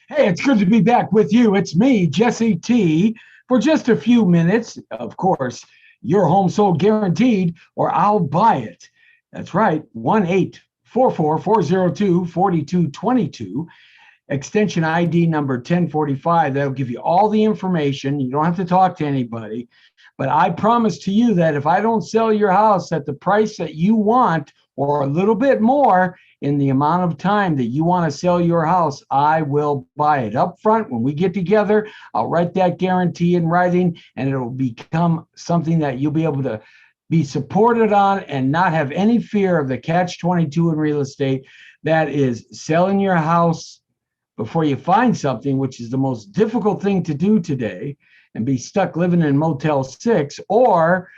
Hey, it's good to be back with you. It's me, Jesse T, for just a few minutes. Of course, your home sold guaranteed, or I'll buy it. That's right, 1-844-402-4222, extension ID number 1045. That'll give you all the information. You don't have to talk to anybody. But I promise to you that if I don't sell your house at the price that you want, or a little bit more in the amount of time that you want to sell your house, I will buy it up front. When we get together, I'll write that guarantee in writing, and it'll become something that you'll be able to be supported on and not have any fear of the catch 22 in real estate. That is selling your house before you find something, which is the most difficult thing to do today, and be stuck living in Motel 6 or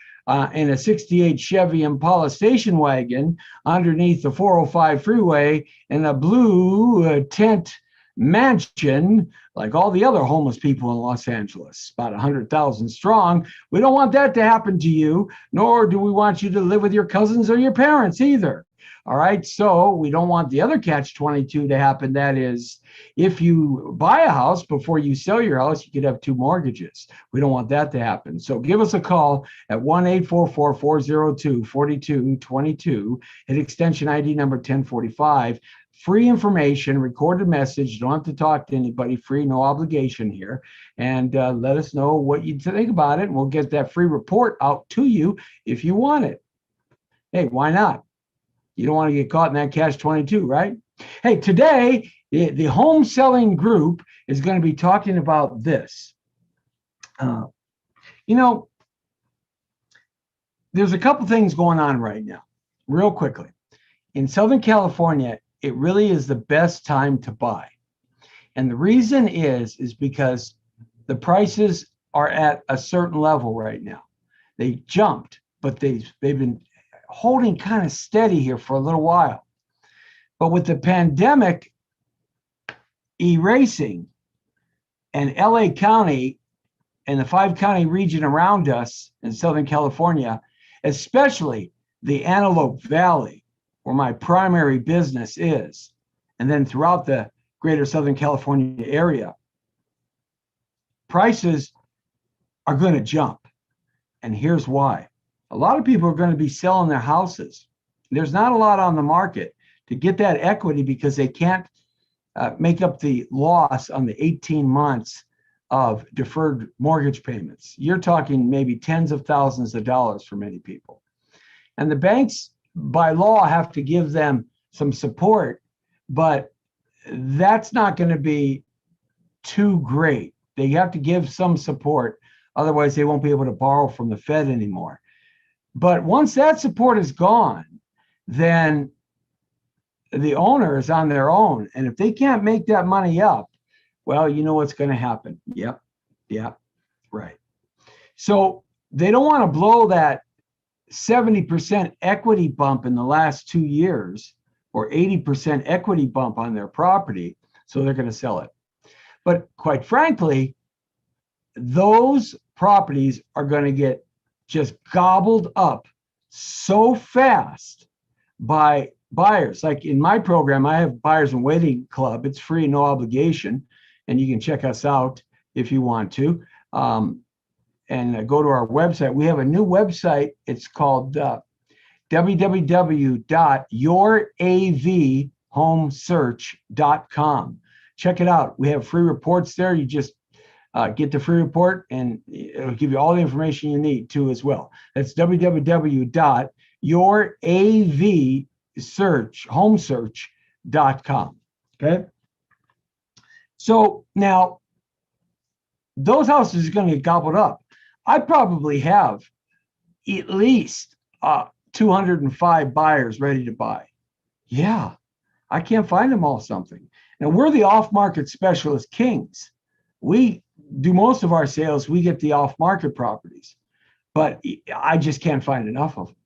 in a 68 Chevy Impala station wagon underneath the 405 freeway in a blue tent mansion like all the other homeless people in Los Angeles, about 100,000 strong. We don't want that to happen to you, nor do we want you to live with your cousins or your parents either. All right, so we don't want the other catch 22 to happen. That is, if you buy a house before you sell your house, you could have two mortgages. We don't want that to happen. So give us a call at 1-844-402-4222 at extension ID number 1045. Free information, recorded message. You don't have to talk to anybody. Free, no obligation here. And let us know what you think about it. And we'll get that free report out to you if you want it. Hey, why not? You don't want to get caught in that catch 22, right? Hey, today, the home selling group is going to be talking about this. There's a couple things going on right now, real quickly. In Southern California, it really is the best time to buy. And the reason is because the prices are at a certain level right now. They jumped, but they've been holding kind of steady here for a little while. But with the pandemic erasing, and LA County and the 5-county region around us in Southern California, especially the Antelope Valley, where my primary business is, and then throughout the greater Southern California area, prices are going to jump. And here's why. A lot of people are going to be selling their houses. There's not a lot on the market to get that equity because they can't make up the loss on the 18 months of deferred mortgage payments. You're talking maybe tens of thousands of dollars for many people. And the banks, by law, have to give them some support, but that's not going to be too great. They have to give some support. Otherwise, they won't be able to borrow from the Fed anymore. But once that support is gone, then the owner is on their own. And if they can't make that money up, well, you know what's going to happen. Yep, right. So they don't want to blow that 70% equity bump in the last 2 years or 80% equity bump on their property, so they're going to sell it. But quite frankly, those properties are going to get just gobbled up so fast by buyers. Like in my program, I have Buyers and Waiting Club. It's free, no obligation, and you can check us out if you want to. And go to our website. We have a new website. It's called www.youravhomesearch.com. Check it out. We have free reports there. You just get the free report, and it'll give you all the information you need too as well. That's www.youravhomesearch.com. Okay. So now those houses are going to get gobbled up. I probably have at least 205 buyers ready to buy. Yeah, I can't find them all something. Now, we're the off-market specialist kings. We do most of our sales. We get the off-market properties, but I just can't find enough of them.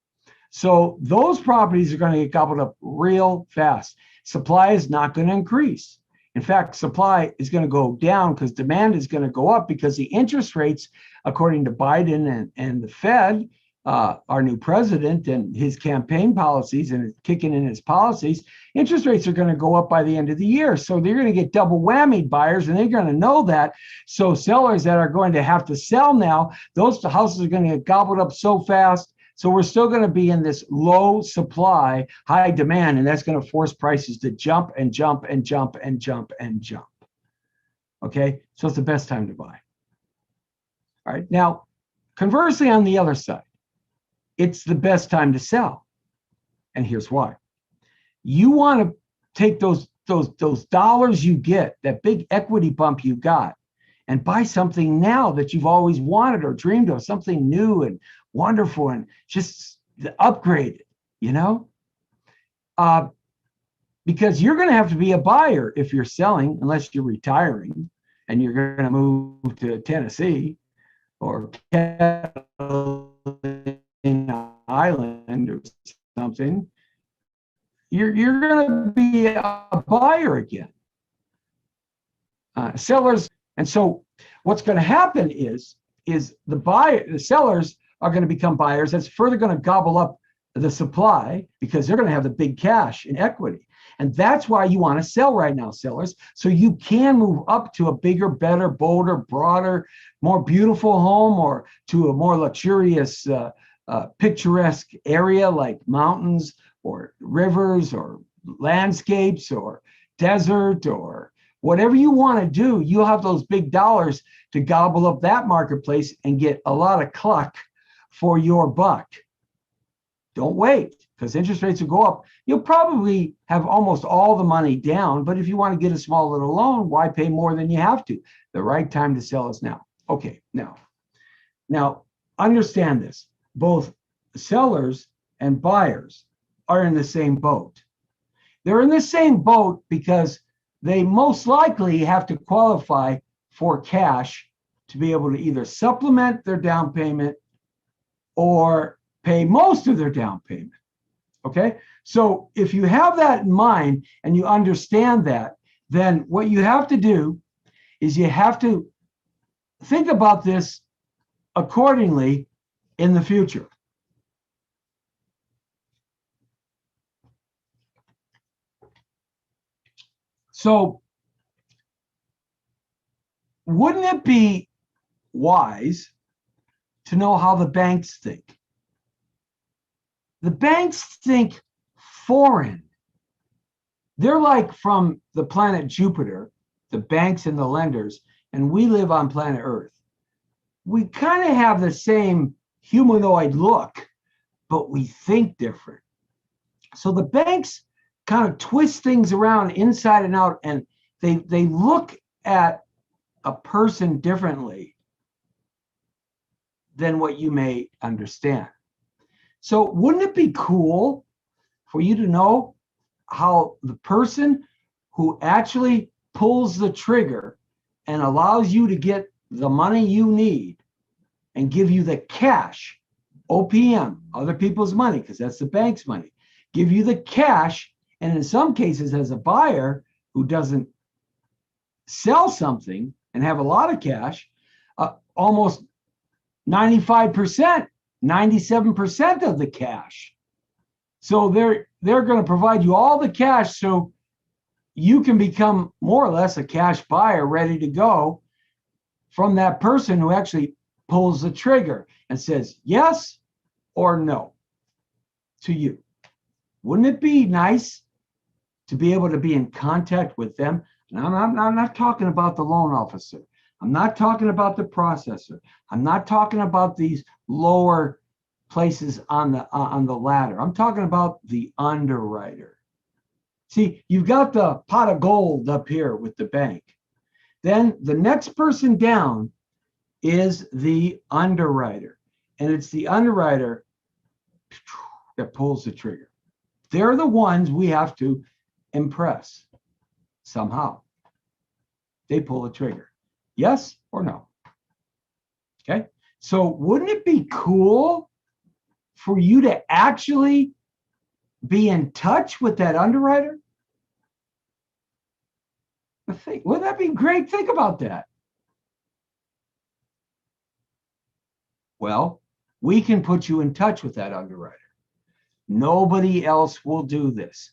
So those properties are going to get gobbled up real fast. Supply is not going to increase. In fact, supply is going to go down because demand is going to go up because the interest rates, according to Biden and the Fed, our new president and his campaign policies and kicking in his policies, interest rates are going to go up by the end of the year. So they're going to get double whammy buyers, and they're going to know that. So sellers that are going to have to sell now, those houses are going to get gobbled up so fast. So we're still going to be in this low supply, high demand, and that's going to force prices to jump and jump and jump and jump and jump. Okay, so it's the best time to buy. All right, now, conversely, on the other side, it's the best time to sell. And here's why. You want to take those dollars you get, that big equity bump you got, and buy something now that you've always wanted or dreamed of, something new and wonderful and just upgraded, you know? Because you're going to have to be a buyer if you're selling, unless you're retiring and you're going to move to Tennessee or Island or something. You're going to be a buyer again. Sellers, and so what's going to happen is the sellers are going to become buyers. That's further going to gobble up the supply because they're going to have the big cash in equity. And that's why you want to sell right now, sellers, so you can move up to a bigger, better, bolder, broader, more beautiful home, or to a more luxurious, picturesque area like mountains or rivers or landscapes or desert or whatever you want to do. You'll have those big dollars to gobble up that marketplace and get a lot of cluck for your buck. Don't wait, because interest rates will go up. You'll probably have almost all the money down, but if you want to get a small little loan, why pay more than you have to? The right time to sell is now. Okay, now understand this. Both sellers and buyers are in the same boat. They're in the same boat because they most likely have to qualify for cash to be able to either supplement their down payment or pay most of their down payment. Okay, so if you have that in mind and you understand that, then what you have to do is you have to think about this accordingly in the future. So wouldn't it be wise to know how the banks think? The banks think foreign. They're like from the planet Jupiter, the banks and the lenders, and we live on planet Earth. We kind of have the same humanoid look, but we think different. So the banks kind of twist things around inside and out, and they look at a person differently than what you may understand. So wouldn't it be cool for you to know how the person who actually pulls the trigger and allows you to get the money you need and give you the cash, OPM, other people's money, because that's the bank's money, give you the cash, and in some cases as a buyer who doesn't sell something and have a lot of cash, almost 95%, 97% of the cash. So they're going to provide you all the cash so you can become more or less a cash buyer ready to go from that person who actually pulls the trigger and says yes or no to you. Wouldn't it be nice to be able to be in contact with them? And I'm not talking about the loan officer. I'm not talking about the processor. I'm not talking about these lower places on the ladder. I'm talking about the underwriter. See, you've got the pot of gold up here with the bank. Then the next person down is the underwriter. And it's the underwriter that pulls the trigger. They're the ones we have to impress somehow. They pull the trigger. Yes or no? Okay. So wouldn't it be cool for you to actually be in touch with that underwriter? Wouldn't that be great? Think about that. Well, we can put you in touch with that underwriter. Nobody else will do this.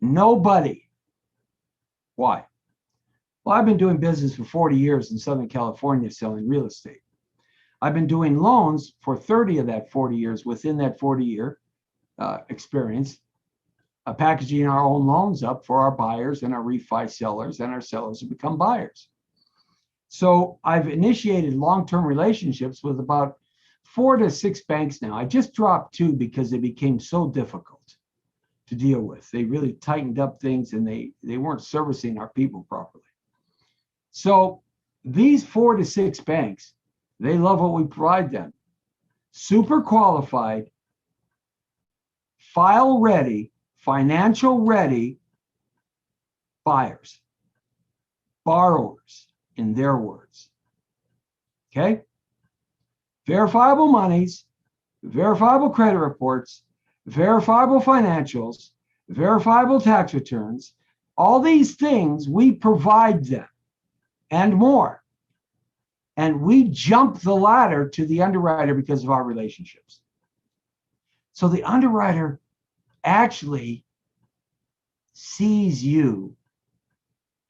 Nobody. Why? Well, I've been doing business for 40 years in Southern California selling real estate. I've been doing loans for 30 of that 40 years within that 40-year experience, packaging our own loans up for our buyers and our refi sellers and our sellers who become buyers. So I've initiated long-term relationships with about 4 to 6 banks now. I just dropped 2 because they became so difficult to deal with. They really tightened up things and they weren't servicing our people properly. So these 4 to 6 banks, they love what we provide them. Super qualified, file ready, financial ready buyers, borrowers in their words. Okay? Verifiable monies, verifiable credit reports, verifiable financials, verifiable tax returns, all these things we provide them and more. And we jump the ladder to the underwriter because of our relationships. So the underwriter actually sees you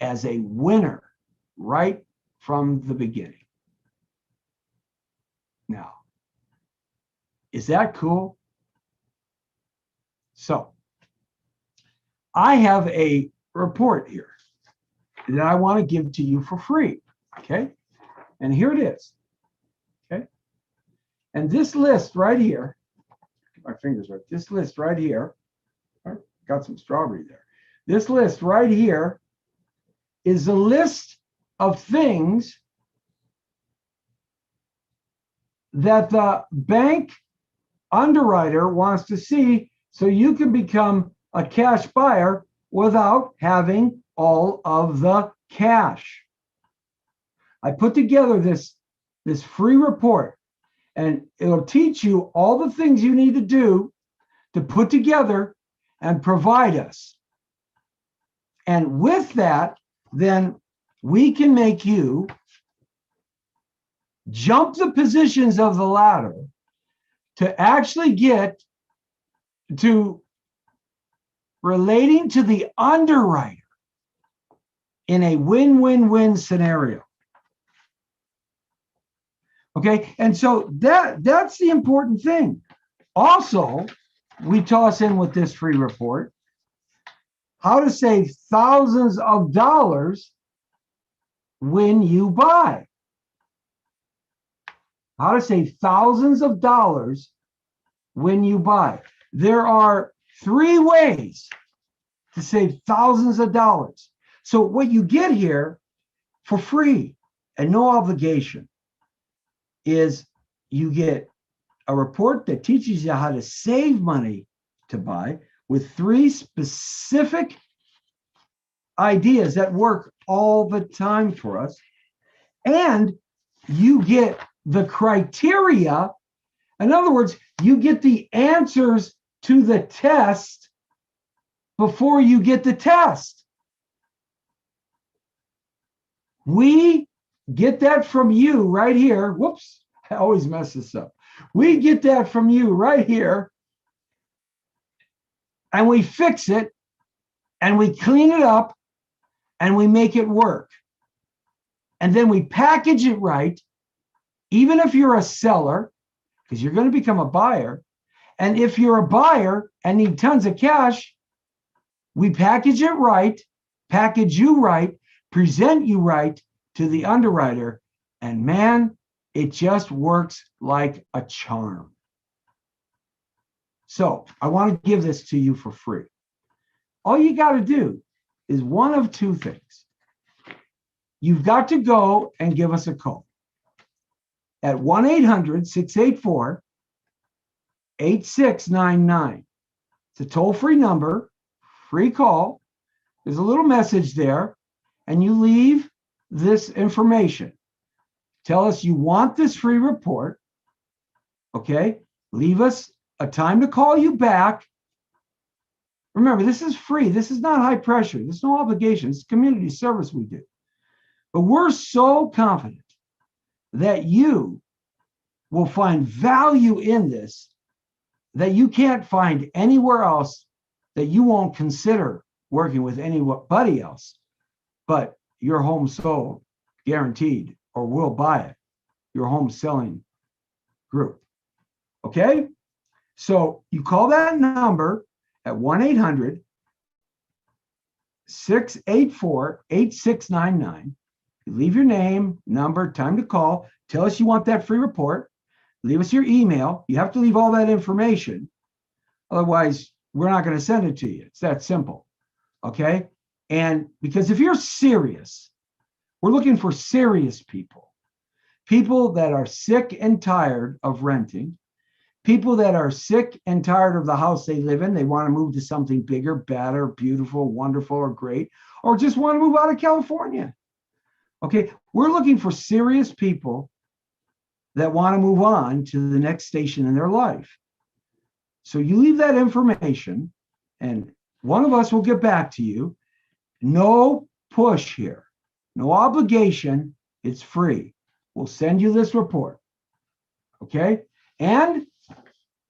as a winner right from the beginning. Now, is that cool? So, I have a report here that I want to give to you for free, okay? And here it is, okay? And this list right here, my fingers right, this list right here, got some strawberry there. This list right here is a list of things that the bank underwriter wants to see so you can become a cash buyer without having all of the cash. I put together this free report, and it'll teach you all the things you need to do to put together and provide us. And with that, then we can make you jump the positions of the ladder to actually get to relating to the underwriter in a win-win-win scenario. Okay, and so that's the important thing. Also, we toss in with this free report how to save thousands of dollars when you buy. How to save thousands of dollars when you buy. There are 3 ways to save thousands of dollars. So what you get here for free and no obligation is you get a report that teaches you how to save money to buy with 3 specific ideas that work all the time for us. And you get the criteria. In other words, you get the answers to the test before you get the test. We get that from you right here. Whoops, I always mess this up. We get that from you right here, and we fix it, and we clean it up, and we make it work. And then we package it right, even if you're a seller, because you're going to become a buyer. And if you're a buyer and need tons of cash, we package it right, package you right, present you right to the underwriter. And man, it just works like a charm. So I want to give this to you for free. All you got to do is one of 2 things. You've got to go and give us a call at 1-800-684-8699. It's a toll-free number, free call. There's a little message there, and you leave this information. Tell us you want this free report, okay? Leave us a time to call you back. Remember, this is free. This is not high pressure. There's no obligation. It's community service we do. But we're so confident that you will find value in this that you can't find anywhere else, that you won't consider working with anybody else, but your home sold, guaranteed, or will buy it, your home selling group. Okay? So you call that number at 1-800-684-8699. You leave your name, number, time to call. Tell us you want that free report. Leave us your email. You have to leave all that information. Otherwise, we're not going to send it to you. It's that simple. Okay? And because if you're serious, we're looking for serious people. People that are sick and tired of renting. People that are sick and tired of the house they live in. They want to move to something bigger, better, beautiful, wonderful, or great, or just want to move out of California. Okay, we're looking for serious people that want to move on to the next station in their life. So you leave that information, and one of us will get back to you. No push here, no obligation. It's free. We'll send you this report. Okay, and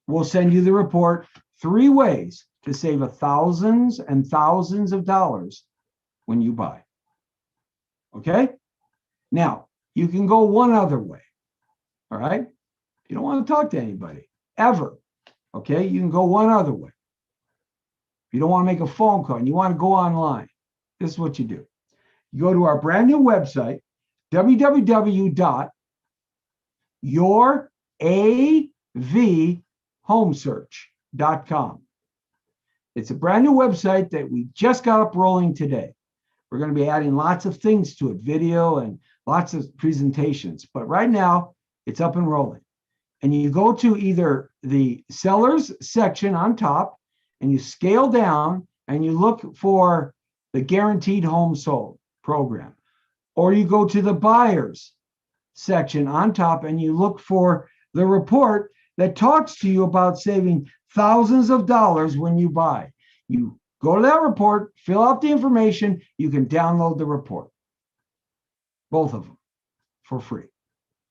we'll send you the report 3 ways to save thousands and thousands of dollars when you buy. Okay? Now, you can go one other way. All right? You don't want to talk to anybody, ever. Okay? You can go one other way. If you don't want to make a phone call and you want to go online, this is what you do. You go to our brand new website, www.yourAVHomesearch.com. It's a brand new website that we just got up rolling today. We're going to be adding lots of things to it, video and lots of presentations. But right now, it's up and rolling. And you go to either the sellers section on top, and you scale down, and you look for the Guaranteed Home Sold program. Or you go to the buyers section on top, and you look for the report that talks to you about saving thousands of dollars when you buy. You go to that report, fill out the information, you can download the report. Both of them for free.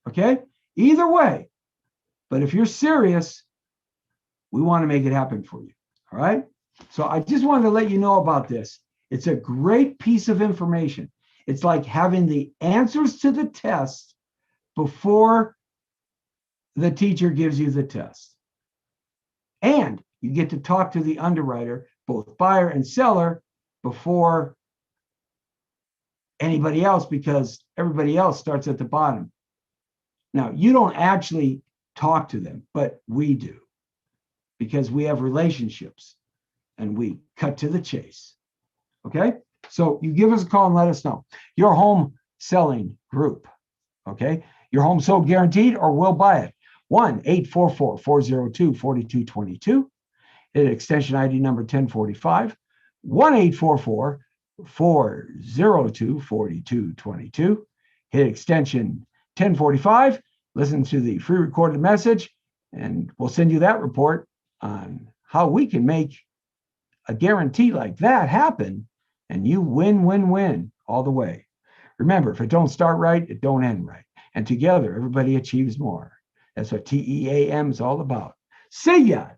Okay? Either way. But if you're serious, we want to make it happen for you. All right? So I just wanted to let you know about this. It's a great piece of information. It's like having the answers to the test before the teacher gives you the test. And you get to talk to the underwriter, both buyer and seller, before anybody else, because everybody else starts at the bottom. Now, you don't actually talk to them, but we do, because we have relationships and we cut to the chase. Okay? So you give us a call and let us know. Your home selling group. Okay? Your home sold guaranteed, or we'll buy it. 1-844-402-4222. Hit extension ID number 1045. 1-844-402-4222. Hit extension 1045. Listen to the free recorded message, and we'll send you that report on how we can make a guarantee like that happen, and you win, win, win all the way. Remember, if it don't start right, it don't end right. And together, everybody achieves more. That's what TEAM is all about. See ya.